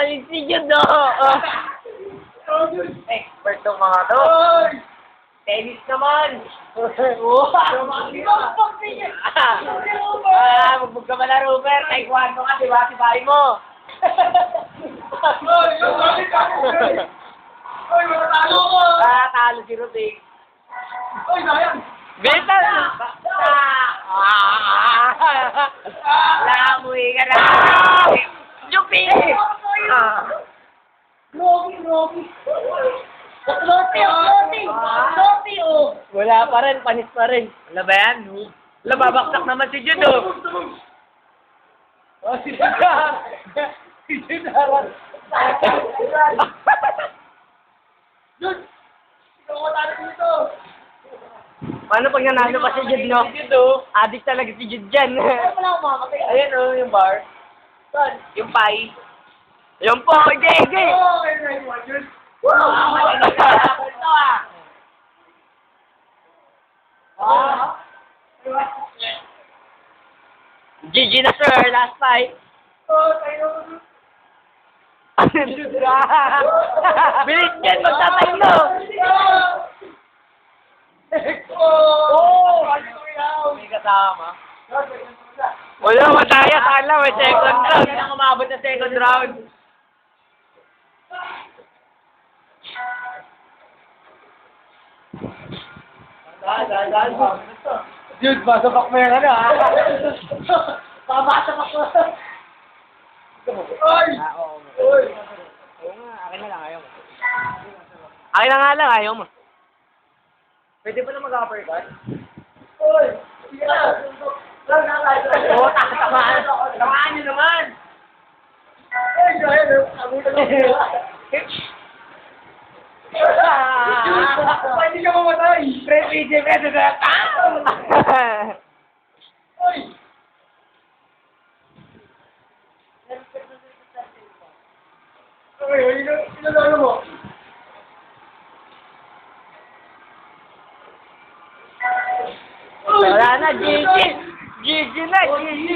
Galing si Jude, Expert tong mga to. Tennis naman. Magbog ka pala, Robert. Taekwondo ka, di ba? Sibahin mo. Talo si Rubik. Beta! Lamoy ka na! Jupi! Wala pa rin, panis pa rin. Wala ba yan? Wala, babaksak naman si Jude, si Jude! Si Jude! Jude! Ikaw ko tayo dito! Paano pag nanalo pa si Jude, no? Addict talaga si Jude dyan. Ayan, yung bar. Saan? Yung pie. Yung po, Gege! GG na, sir. Last fight. Bilis yan, magtatayo mo. May kasama. Wala, mataya. Tala, may second round. Hindi na umabot na second round. Dude, basabak mo yan, ha? Babasabak mo. Oy! Oy! Akin na lang, ayaw mo. Akin na nga lang, ayaw mo. Pwede ba na mag-uppercut? Oy! Sige na! Oo, tamaan! Tamaan nyo naman! Ay, gaya! Abutan mo! Pwede ka mamatay! Fred PJ, pwede na! Oy! Okay, inalala mo. Wala na, GG! GG na, GG!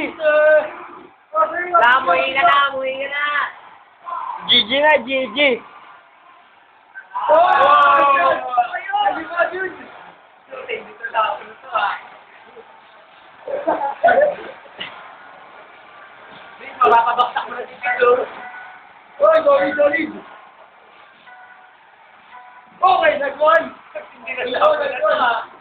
Lamoy ka na, lamoy ka na! GG na, GG! Oh! Ayun mo, Jude! Dito na ako nito, ha? Mapapabaksak mo na si Jude. Oy, solid! Okay, nag-1! Hindi na siya.